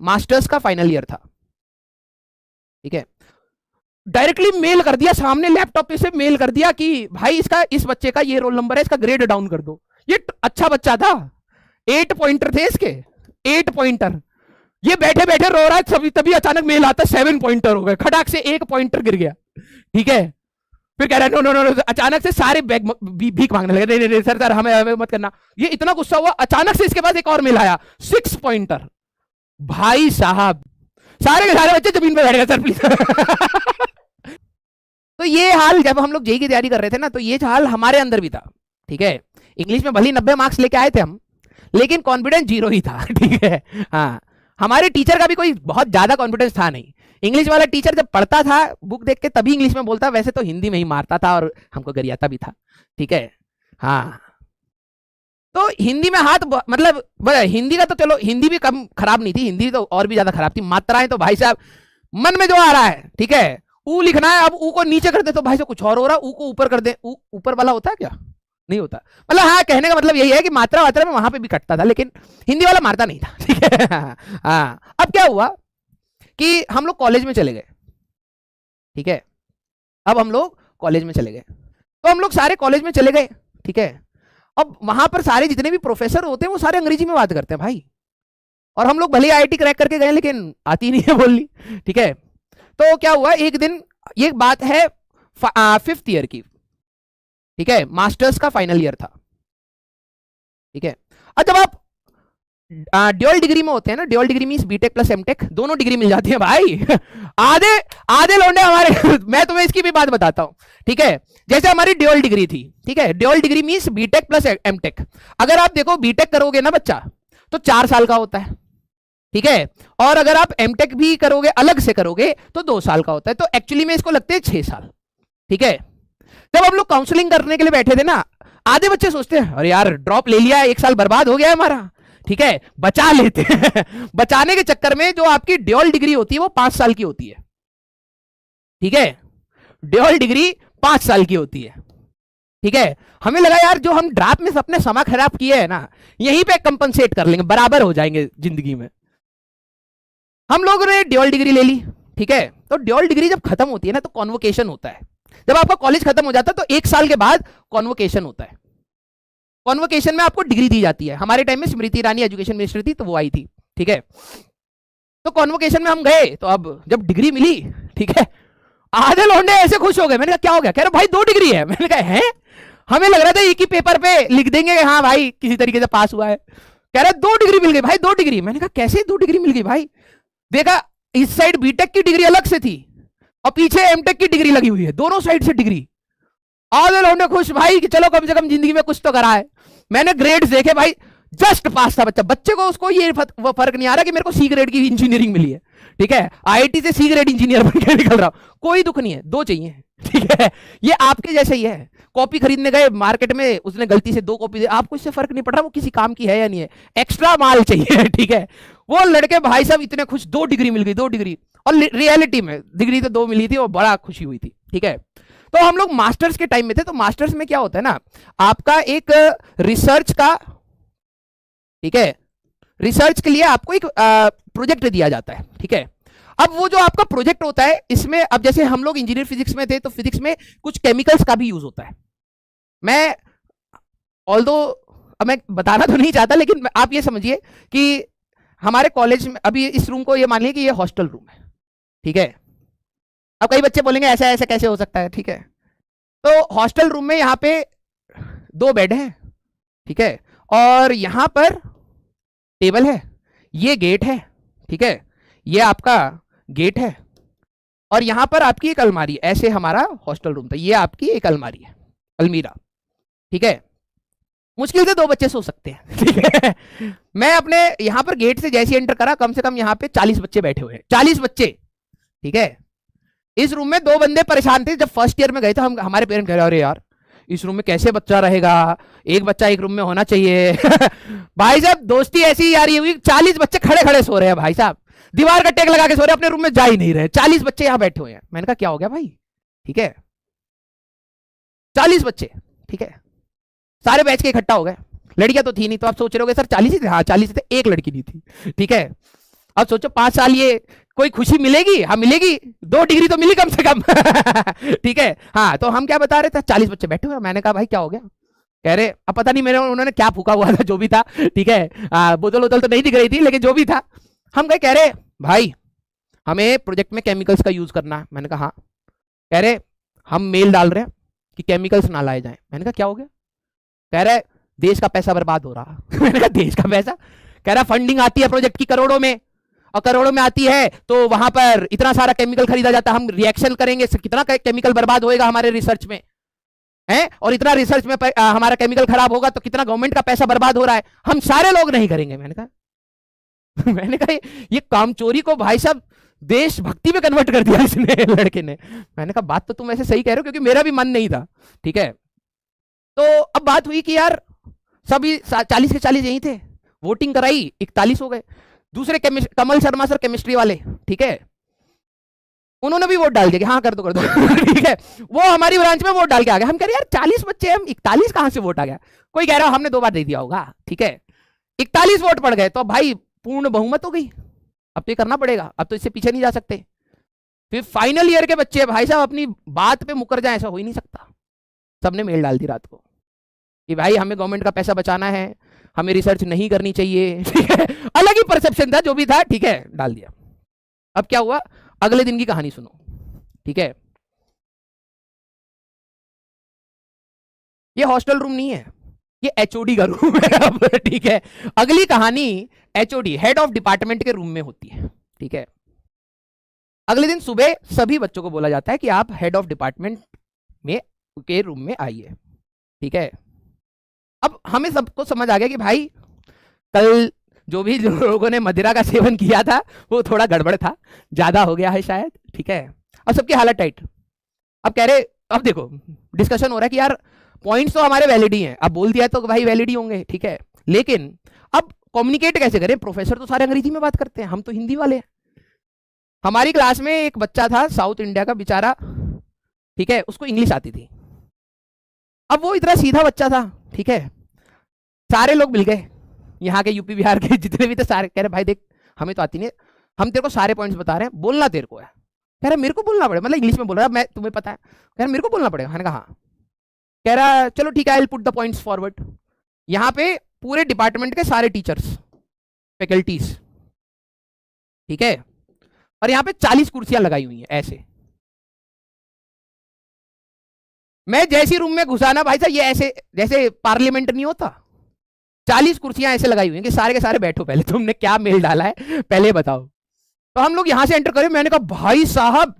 Masters का final year था, ठीक है। डायरेक्टली मेल कर दिया, सामने लैपटॉप पे से मेल कर दिया कि भाई इसका, इस बच्चे का ये रोल नंबर है, इसका ग्रेड डाउन कर दो। ये अच्छा बच्चा था, 8 पॉइंटर थे इसके, 8 पॉइंटर। ये बैठे बैठे रो रहा है, तभी तभी अचानक मेल आता, 7 पॉइंटर हो गए, खटाक से 1 पॉइंटर गिर गया, ठीक है। फिर कह रहा है नो नो नो, अचानक से सारे बैग भीख मांगने लगे, नहीं नहीं सर सर हमें मत करना। ये इतना गुस्सा हुआ, अचानक से इसके पास एक और मेल आया, 6 पॉइंटर। भाई साहब सारे के सारे बच्चे जमीन पे बैठ गए, सर प्लीज। तो ये हाल जब हम लोग जेई की तैयारी कर रहे थे ना, तो ये हाल हमारे अंदर भी था, ठीक है। इंग्लिश में भले 90 मार्क्स लेके आए थे हम, लेकिन कॉन्फिडेंस 0 ही था, ठीक है। हाँ, हमारे टीचर का भी कोई बहुत ज्यादा कॉन्फिडेंस था नहीं। इंग्लिश वाला टीचर जब पढ़ता था बुक देख के तभी इंग्लिश में बोलता, वैसे तो हिंदी में ही मारता था और हमको गरियाता भी था, ठीक है। हाँ, तो हिंदी में हाथ मतलब हिंदी का तो चलो, हिंदी भी कम खराब नहीं थी, हिंदी तो और भी ज्यादा खराब थी। मात्राएं तो भाई साहब मन में जो आ रहा है, ठीक है। ऊ लिखना है, अब ऊ को नीचे कर दे तो भाई साहब कुछ और हो रहा है, ऊ को ऊपर कर दे, ऊपर वाला होता है क्या, नहीं होता। मतलब हाँ, कहने का मतलब यही है कि मात्रा वात्रा में वहां पे भी कटता था, लेकिन हिंदी वाला मारता नहीं था, ठीक है। हाँ, अब क्या हुआ कि हम लोग कॉलेज में चले गए, ठीक है। अब हम लोग कॉलेज में चले गए, तो हम लोग सारे कॉलेज में चले गए, ठीक है। अब वहां पर सारे जितने भी प्रोफेसर होते हैं वो सारे अंग्रेजी में बात करते हैं भाई, और हम लोग भले आईआईटी क्रैक करके गए लेकिन आती नहीं है बोलनी, ठीक है। तो क्या हुआ एक दिन, ये बात है 5th ईयर की, ठीक है, मास्टर्स का फाइनल ईयर था, ठीक है। अब जब आप ड्यूअल डिग्री में होते हैं ना, dual degree means BTech plus MTech, दोनों डिग्री मिल जाती है भाई। आधे आधे लौंडे हमारे। मैं तुम्हें इसकी भी बात बताता हूं, ठीक है। जैसे हमारी ड्यूअल डिग्री थी, ठीक है, dual degree means BTech plus MTech. अगर आप देखो बीटेक करोगे ना बच्चा तो 4 साल का होता है, ठीक है। और अगर आप एमटेक भी करोगे, अलग से करोगे, तो 2 साल का होता है। तो एक्चुअली में इसको लगते हैं 6 साल, ठीक है। जब हम लोग काउंसलिंग करने के लिए बैठे थे ना, आधे बच्चे सोचते हैं अरे यार ड्रॉप ले लिया, 1 साल बर्बाद हो गया हमारा, ठीक है, बचा लेते हैं। बचाने के चक्कर में जो आपकी ड्यूअल डिग्री होती है वो 5 साल की होती है, ठीक है। ड्यूअल डिग्री 5 साल की होती है, ठीक है। हमें लगा यार जो हम ड्रॉप में अपने समय खराब किए हैं ना, यहीं पे कंपनसेट कर लेंगे, बराबर हो जाएंगे जिंदगी में। हम लोगों ने ड्यूअल डिग्री ले ली, ठीक है। तो ड्यूअल डिग्री जब खत्म होती है ना, तो कॉन्वोकेशन होता है। जब आपका कॉलेज खत्म हो जाता है तो 1 साल के बाद कॉन्वोकेशन होता है। कॉन्वोकेशन में आपको डिग्री दी जाती है। हमारे टाइम में स्मृति ईरानी एजुकेशन मिनिस्टर थी तो वो आई थी, ठीक है। तो कॉन्वोकेशन में हम गए, तो अब जब डिग्री मिली, ठीक है, आधे लौंडे ऐसे खुश हो गए। मैंने कहा क्या हो गया, कह रहे भाई 2 डिग्री है। मैंने कहा है, हमें लग रहा था एक ही पेपर पे लिख देंगे हाँ भाई किसी तरीके से पास हुआ है। कह रहे 2 डिग्री मिल गई भाई, 2 डिग्री। मैंने कहा कैसे 2 डिग्री मिल गई भाई। देखा इस साइड बीटेक की डिग्री अलग से थी और पीछे एमटेक की डिग्री लगी हुई है, दोनों साइड से डिग्री। आधे लौंडे खुश भाई कि चलो कम से कम जिंदगी में कुछ तो करा है। मैंने ग्रेड्स देखे भाई, जस्ट पास था बच्चा। बच्चे को उसको ये फर्क नहीं आ रहा कि मेरे को सी ग्रेड की इंजीनियरिंग मिली है, ठीक है, आईआईटी से सी ग्रेड इंजीनियर बन के निकल रहा हूं, कोई दुख नहीं है, 2 चाहिए, ठीक है। ये आपके जैसे ही है, कॉपी खरीदने गए मार्केट में, उसने गलती से 2 कॉपी दे, आपको इससे फर्क नहीं पड़ रहा वो किसी काम की है या नहीं है, एक्स्ट्रा माल चाहिए, ठीक है। वो लड़के भाई साहब इतने खुश, 2 डिग्री मिल गई, 2 डिग्री। और रियलिटी में डिग्री तो 2 मिली थी और बड़ा खुशी हुई थी, ठीक है। तो हम लोग मास्टर्स के टाइम में थे, तो मास्टर्स में क्या होता है ना, आपका एक रिसर्च का, ठीक है, रिसर्च के लिए आपको एक प्रोजेक्ट दिया जाता है, ठीक है। अब वो जो आपका प्रोजेक्ट होता है, इसमें अब जैसे हम लोग इंजीनियर फिजिक्स में थे, तो फिजिक्स में कुछ केमिकल्स का भी यूज होता है। मैं ऑल्दो अब मैं बताना तो नहीं चाहता, लेकिन आप ये समझिए कि हमारे कॉलेज में अभी इस रूम को ये मान लीजिए कि ये हॉस्टल रूम है, ठीक है। अब कई बच्चे बोलेंगे ऐसा ऐसा कैसे हो सकता है, ठीक है। तो हॉस्टल रूम में यहाँ पे 2 बेड हैं, ठीक है, और यहां पर टेबल है, ये गेट है, ठीक है, ये आपका गेट है, और यहां पर आपकी एक अलमारी। ऐसे हमारा हॉस्टल रूम था, ये आपकी एक अलमारी है, अलमीरा, ठीक है। मुश्किल से 2 बच्चे सो सकते हैं, ठीक है। मैं अपने यहां पर गेट से जैसे एंटर करा, कम से कम यहां पे 40 बच्चे बैठे हुए हैं, 40 बच्चे, ठीक है। इस रूम में 2 बंदे परेशान थे। जब फर्स्ट ईयर में गए थे हमारे पेरेंट्स कह रहे अरे यार इस रूम में कैसे बच्चा रहेगा, एक बच्चा एक रूम में होना चाहिए। भाई साहब दोस्ती ऐसी यार हुई, 40 बच्चे खड़े खड़े सो रहे हैं भाई साहब, दीवार का टेक लगा के सो रहे हैं, अपने रूम में जा ही नहीं रहे। 40 बच्चे यहां बैठे हुए हैं। मैंने कहा क्या हो गया भाई, ठीक है, 40 बच्चे, ठीक है, सारे बैच के इकट्ठा हो गए। लड़कियां तो थी नहीं, तो आप सोच रहे होगे सर 40 ही थे, हाँ 40 थे, एक लड़की नहीं थी, ठीक है। अब सोचो 5 साल ये कोई खुशी मिलेगी? हाँ मिलेगी, 2 डिग्री तो मिली कम से कम। ठीक है। हाँ तो हम क्या बता रहे थे, 40 बच्चे बैठे हुए। मैंने कहा भाई क्या हो गया? कह रहे अब पता नहीं मेरे उन्होंने क्या फूका हुआ था, जो भी था। ठीक है, बोतल वोतल तो नहीं दिख रही थी, लेकिन जो भी था। हम गए, कह रहे भाई हमें प्रोजेक्ट में केमिकल्स का यूज करना है। मैंने कहा हाँ। कह रहे हम मेल डाल रहे हैं कि केमिकल्स ना लाए जाए। मैंने कहा क्या हो गया? कह रहे देश का पैसा बर्बाद हो रहा। मैंने कहा देश का पैसा? कह रहा फंडिंग आती है प्रोजेक्ट की करोड़ों में, और करोड़ों में आती है तो वहां पर इतना सारा केमिकल खरीदा जाता है, हम रिएक्शन करेंगे कितना केमिकल बर्बाद होएगा हमारे रिसर्च में है, और इतना रिसर्च में हमारा केमिकल खराब होगा तो कितना गवर्नमेंट का पैसा बर्बाद हो रहा है, हम सारे लोग नहीं करेंगे। मैंने कहा मैंने कहा ये कामचोरी को भाई साहब देशभक्ति में कन्वर्ट कर दिया इसने, लड़के ने। मैंने कहा बात तो तुम ऐसे सही कह रहे हो, क्योंकि मेरा भी मन नहीं था। ठीक है। तो अब बात हुई कि यार सभी 40 के 40 यही थे, वोटिंग कराई, 41 हो गए। दूसरे कमल शर्मा सर केमिस्ट्री वाले, ठीक है, उन्होंने भी वोट डाल दिया कि हाँ कर दो कर दो। ठीक है, वो हमारी ब्रांच में वोट डाल के आ गए। हम कह रहे यार 40 बच्चे, हम 41 कहां से वोट आ गया? कोई कह रहा हमने 2 बार दे दिया होगा। ठीक है, 41 वोट पड़ गए, तो भाई पूर्ण बहुमत हो गई। अब तो ये करना पड़ेगा, अब तो इससे पीछे नहीं जा सकते। फिर फाइनल ईयर के बच्चे भाई साहब अपनी बात पे मुकर जाए, ऐसा हो ही नहीं सकता। सबने मेल डाल दी रात को कि भाई हमें गवर्नमेंट का पैसा बचाना है, हमें रिसर्च नहीं करनी चाहिए। ठीक है, अलग ही परसेप्शन था, जो भी था। ठीक है, डाल दिया। अब क्या हुआ, अगले दिन की कहानी सुनो। ठीक है, ये हॉस्टल रूम नहीं है, ये एचओडी का रूम है अब। ठीक है, अगली कहानी एचओडी हेड ऑफ डिपार्टमेंट के रूम में होती है। ठीक है, अगले दिन सुबह सभी बच्चों को बोला जाता है कि आप हेड ऑफ डिपार्टमेंट में के रूम में आइए। ठीक है, अब हमें सबको समझ आ गया कि भाई कल जो भी लोगों ने मदिरा का सेवन किया था वो थोड़ा गड़बड़ था, ज्यादा हो गया है शायद। ठीक है, अब सबकी हालत टाइट। अब कह रहे, अब देखो डिस्कशन हो रहा है कि यार पॉइंट्स तो हमारे वैलिड ही हैं, अब बोल दिया तो भाई वैलिड ही होंगे। ठीक है, लेकिन अब कम्युनिकेट कैसे करें? प्रोफेसर तो सारे अंग्रेजी में बात करते हैं, हम तो हिंदी वाले हैं। हमारी क्लास में एक बच्चा था साउथ इंडिया का बेचारा, ठीक है, उसको इंग्लिश आती थी। अब वो इतना सीधा बच्चा था। ठीक है, सारे लोग मिल गए, यहाँ के यूपी बिहार के जितने भी थे सारे, कह रहे भाई देख हमें तो आती नहीं, हम तेरे को सारे पॉइंट्स बता रहे हैं, बोलना तेरे को है। कह रहा मेरे को बोलना पड़ेगा? मतलब इंग्लिश में बोल रहा है, मैं तुम्हें पता है। कह रहा मेरे को बोलना पड़ेगा। मैंने कहा हाँ। कह रहा चलो ठीक है, I will put the points forward. यहाँ पे पूरे डिपार्टमेंट के सारे टीचर्स, फैकल्टीज, ठीक है, और यहाँ पे 40 कुर्सियां लगाई हुई हैं ऐसे। मैं जैसी रूम में घुसा ना भाई साहब, ये ऐसे जैसे पार्लियामेंट नहीं होता, 40 कुर्सियां ऐसे लगाई हुई हैं कि सारे के सारे बैठो, पहले तुमने क्या मेल डाला है पहले बताओ। तो हम लोग यहां से एंटर करें, मैंने कहा भाई साहब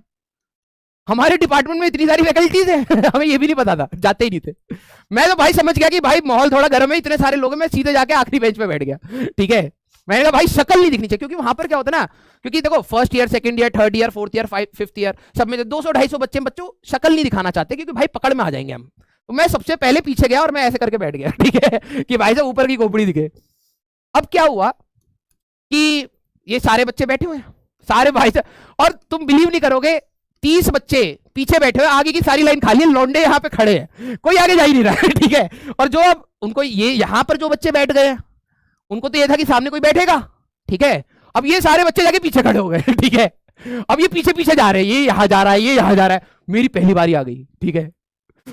हमारे डिपार्टमेंट में इतनी सारी फैकल्टीज है। हमें ये भी नहीं पता था, जाते ही नहीं थे। मैं तो भाई समझ गया कि भाई माहौल थोड़ा गर्म है, इतने सारे लोग हैं, मैं सीधे जाके आखिरी बेंच पे बैठ गया। ठीक है, मैंने कहा भाई शक्ल नहीं दिखनी चाहिए, क्योंकि वहां पर क्या होता है ना, क्योंकि देखो first year, second year, third year, fourth year, fifth year, सब में 200-250 बच्चे, बच्चों शक्ल नहीं दिखाना चाहते, क्योंकि भाई पकड़ में आ जाएंगे हम। तो मैं सबसे पहले पीछे गया और मैं ऐसे करके बैठ गया। ठीक है, कि भाई साहब ऊपर की खोपड़ी दिखे। अब क्या हुआ कि ये सारे बच्चे बैठे हुए हैं, सारे भाई साहब, और तुम बिलीव नहीं करोगे 30 बच्चे पीछे बैठे हुए, आगे की सारी लाइन खाली है, लौंडे यहाँ पे खड़े हैं, कोई आगे जा ही नहीं रहा है। ठीक है, और जो अब उनको ये यहाँ पर जो बच्चे बैठ गए उनको तो ये था कि सामने कोई बैठेगा। ठीक है, अब ये सारे बच्चे जाके पीछे खड़े हो गए। ठीक है, अब ये पीछे पीछे जा रहे हैं, ये यहाँ जा रहा है, ये यहाँ जा रहा है। मेरी पहली बारी आ गई। ठीक है,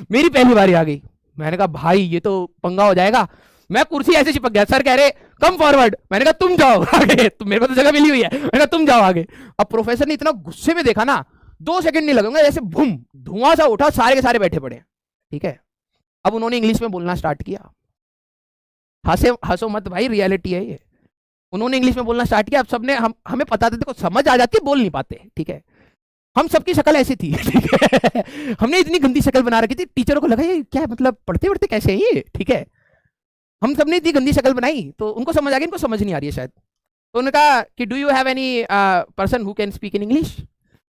मेरी पहली बारी आ गई। मैंने कहा भाई ये तो पंगा हो जाएगा। मैं कुर्सी ऐसे चिपक गया, सर कह रहे कम फॉरवर्ड। मैंने कहा तुम जाओ आगे, तुम, मेरे को तो जगह मिली हुई है। मैंने कहा तुम जाओ आगे। अब प्रोफेसर ने इतना गुस्से में देखा ना, 2 सेकंड नहीं लगेंगे, जैसे भूम धुआं सा उठा, सारे के सारे बैठे पड़े। ठीक है, अब उन्होंने इंग्लिश में बोलना स्टार्ट किया। हंसो मत भाई, रियलिटी है ये। उन्होंने इंग्लिश में बोलना स्टार्ट किया। अब सबने हमें पता था, देखो समझ आ जाती, बोल नहीं पाते। ठीक है, हम सबकी शक्ल ऐसी थी। ठीक है, हमने इतनी गंदी शक्ल बना रखी थी, टीचरों को लगा ये क्या, मतलब पढ़ते पढ़ते कैसे है ये। ठीक है, हम सबने इतनी गंदी शक्ल बनाई, तो उनको समझ आ गया, इनको समझ नहीं आ रही है शायद। तो उन्होंने कहा कि do you have any person who can speak in English.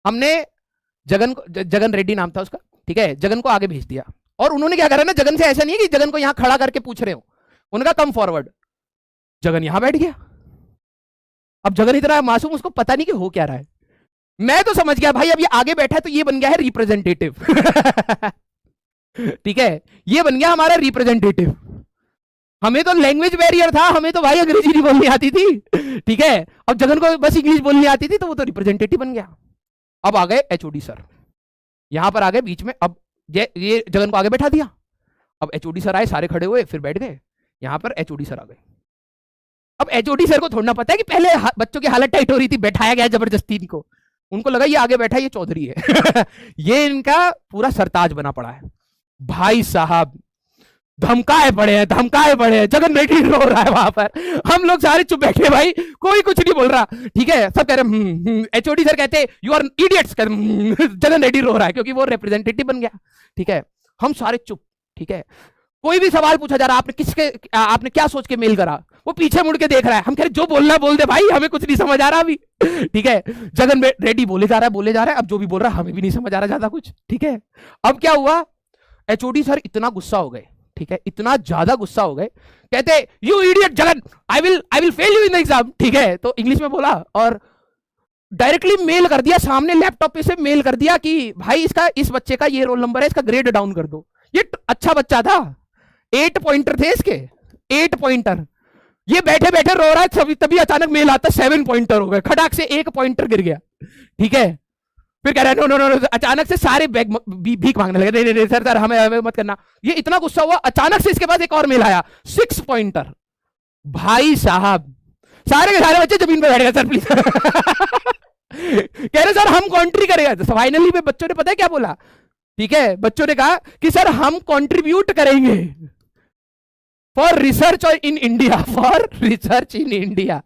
हमने जगन को, जगन रेड्डी नाम था उसका, ठीक है, जगन को आगे भेज दिया। और उन्होंने क्या करा ना, जगन से ऐसा नहीं है कि जगन को यहाँ खड़ा करके पूछ रहे हो, उन्होंने कहा कम फॉरवर्ड। जगन यहां बैठ गया। अब जगन इतना मासूम, उसको पता नहीं कि हो क्या रहा है। मैं तो समझ गया भाई अब ये आगे बैठा है तो ये बन गया है रिप्रेजेंटेटिव। ठीक है, ये बन गया हमारा रिप्रेजेंटेटिव। हमें तो लैंग्वेज बैरियर था, हमें तो भाई अंग्रेजी नहीं बोलनी आती थी, ठीक है। अब जगन को बस इंग्लिश बोलनी आती थी, तो वो तो रिप्रेजेंटेटिव बन गया। अब आ गए एचओडी सर, यहां पर आ गए बीच में। अब ये जगन को आगे बैठा दिया। अब एचओडी सर आए, सारे खड़े हुए, फिर बैठ गए। यहां पर एचओडी सर आ गए। अब एचओडी सर को थोड़ा ना पता है कि पहले बच्चों की हालत टाइट हो रही थी, बैठाया गया जबरदस्ती इनको। उनको लगा ये आगे बैठा, ये चौधरी है। ये इनका पूरा सरताज बना पड़ा है भाई साहब। धमकाए पड़े हैं, धमकाए पड़े हैं। जगन रेड्डी रो रहा है वहां पर, हम लोग सारे चुप बैठे भाई, कोई कुछ नहीं बोल रहा, ठीक है। सब कह रहे एचओडी सर कहते you are idiots, Jagan Reddy रो रहा है क्योंकि वो रिप्रेजेंटेटिव बन गया, ठीक है। हम सारे चुप, ठीक है। कोई भी सवाल पूछा जा रहा, आपने क्या सोच के मेल करा, वो पीछे मुड़ के देख रहा है। हम कह रहे जो बोलना बोल दे भाई, हमें कुछ नहीं समझ आ रहा अभी, ठीक है। जगन रेड्डी बोले जा रहा है, अब जो भी बोल रहा है हमें भी नहीं समझ आ रहा ज्यादा कुछ, ठीक है। अब क्या हुआ, एचओडी सर इतना गुस्सा हो गए, ठीक है, इतना ज्यादा गुस्सा हो गए, कहते you idiot Jagan, I will fail you in the exam, ठीक है। तो इंग्लिश में बोला और डायरेक्टली मेल कर दिया, सामने लैपटॉप पे से मेल कर दिया कि भाई इस बच्चे का ये रोल नंबर है, इसका ग्रेड डाउन कर दो। ये अच्छा बच्चा था, 8 पॉइंटर थे इसके, 8 पॉइंटर। ये बैठे बैठे रो रहा है, तभी अचानक मेल आता, 7 पॉइंटर हो गए, खटाक से 1 पॉइंटर गिर गया, ठीक है। फिर कह रहा है नो नो नो, अचानक से सारे भीख मांगने लगे, नहीं नहीं सर हमें मत करना। ये इतना गुस्सा हुआ, अचानक से इसके पास एक और मेल आया, 6 पॉइंटर। भाई साहब सारे के सारे बच्चे जमीन पे बैठ गए, सर प्लीज। कह रहे सर हम कॉन्ट्री करेगा। तो फाइनली में बच्चों ने पता है क्या बोला, ठीक है, बच्चों ने कहा कि सर हम कंट्रीब्यूट करेंगे for research in India, for research in India,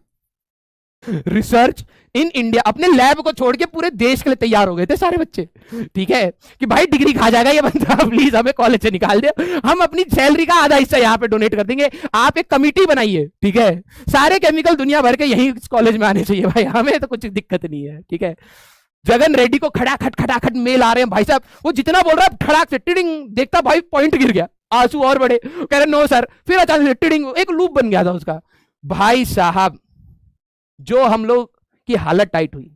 research in India. अपने लैब को छोड़ के पूरे देश के लिए तैयार हो गए थे सारे बच्चे, ठीक है, कि भाई डिग्री खा जाएगा ये बंदा, प्लीज हमें कॉलेज से निकाल दे, हम अपनी सैलरी का आधा हिस्सा यहाँ पे डोनेट कर देंगे, आप एक कमिटी बनाइए, ठीक है। सारे केमिकल दुनिया भर के यही कॉलेज में आने चाहिए भाई, हमें तो कुछ दिक्कत नहीं है, ठीक है। जगन रेड्डी को खटाखट मेल आ रहे हैं भाई साहब, वो जितना बोल रहा है खड़ाक से टिडिंग, देखता भाई पॉइंट गिर गया, आंसू और बड़े, कह रहे नो सर। फिर अचानक से टिडिंग, एक लूप बन गया था उसका। भाई साहब जो हम लोग की हालत टाइट हुई।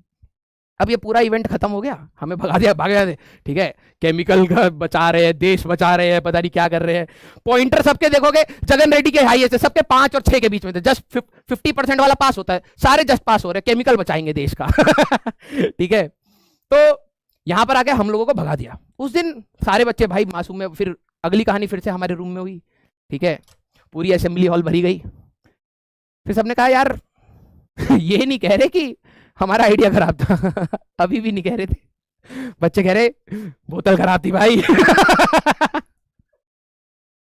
अब ये पूरा इवेंट खत्म हो गया, हमें भगा दिया, भाग गए, ठीक है। केमिकल का बचा रहे हैं, देश बचा रहे हैं, पता नहीं क्या कर रहे हैं। पॉइंटर सबके देखोगे जगन रेड्डी के हाईएस्ट है, सबके 5 और 6 के बीच में थे, जस्ट 50% वाला पास होता है, सारे जस्ट पास हो रहे हैं, केमिकल बचाएंगे देश का। ठीक है, तो यहां पर आके हम लोगों को भगा दिया। उस दिन सारे बच्चे भाई मासूम में, फिर अगली कहानी फिर से हमारे रूम में हुई, ठीक है। पूरी असेंबली हॉल भरी गई। फिर सबने कहा यार ये नहीं कह रहे कि हमारा आइडिया खराब था। अभी भी नहीं कह रहे थे, बच्चे कह रहे बोतल खराब थी भाई।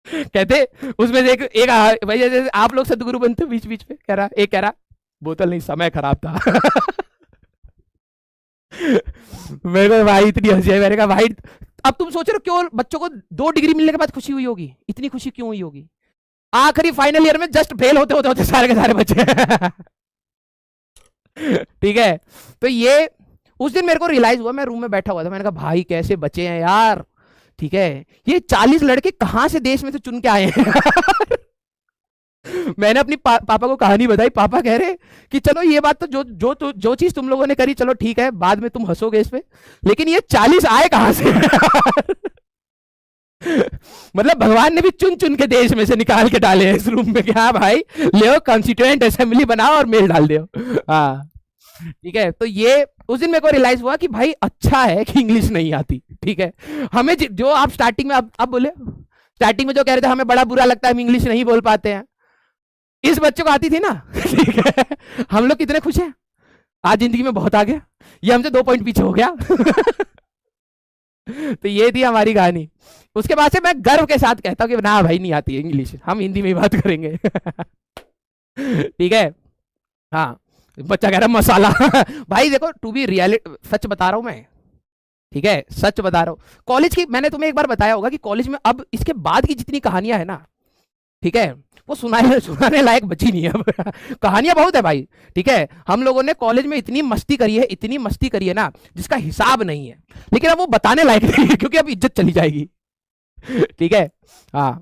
कहते उसमें से एक भाई जैसे आप लोग सदगुरु बनते बीच बीच में, कह रहा बोतल नहीं समय खराब था। मेरे को भाई इतनी हंसी है, मैंने कहा भाई अब तुम सोच रहे हो क्यों बच्चों को 2 डिग्री मिलने के बाद खुशी हुई होगी, इतनी खुशी क्यों हुई होगी। आखिरी फाइनल ईयर में जस्ट फेल होते होते सारे के सारे बच्चे। ठीक है, तो ये उस दिन मेरे को रियलाइज हुआ, मैं रूम में बैठा हुआ था, मैंने कहा भाई कैसे बचे हैं यार, ठीक है। ये 40 लड़के कहां से देश में से चुन के आए हैं। मैंने अपनी पापा को कहानी बताई, पापा कह रहे कि चलो ये बात तो जो चीज तुम लोगों ने करी चलो ठीक है, बाद में तुम हंसोगे इस पे, लेकिन ये 40 आए कहां से। मतलब भगवान ने भी चुन चुन के देश में से निकाल के डाले हैं इस रूम में, क्या भाई ले कॉन्स्टिट्यूएंट असेंबली बनाओ और मेल डाल दो। हाँ ठीक है, तो ये उस दिन मेरे को रियलाइज हुआ कि भाई अच्छा है कि इंग्लिश नहीं आती, ठीक है। हमें जो आप स्टार्टिंग में अब बोले, स्टार्टिंग में जो कह रहे थे हमें बड़ा बुरा लगता है हम इंग्लिश नहीं बोल पाते हैं, इस बच्चे को आती थी ना। ठीक है, हम लोग कितने खुश हैं, आज जिंदगी में बहुत आ गया, ये हमसे 2 पॉइंट पीछे हो गया। तो ये थी हमारी कहानी। उसके बाद से मैं गर्व के साथ कहता हूँ कि ना भाई नहीं आती है इंग्लिश, हम हिंदी में ही बात करेंगे। ठीक है, हाँ बच्चा कह रहा है मसाला। भाई देखो टू बी रियलिटी, सच बता रहा हूं मैं, ठीक है, सच बता रहा हूं। कॉलेज की मैंने तुम्हें एक बार बताया होगा कि कॉलेज में अब इसके बाद की जितनी कहानियां है ना, ठीक है, वो सुनाने लायक बची नहीं है अब। कहानियां बहुत है भाई, ठीक है। हम लोगों ने कॉलेज में इतनी मस्ती करी है, इतनी मस्ती करी है ना जिसका हिसाब नहीं है, लेकिन अब वो बताने लायक नहीं है क्योंकि अब इज्जत चली जाएगी। ठीक है, हाँ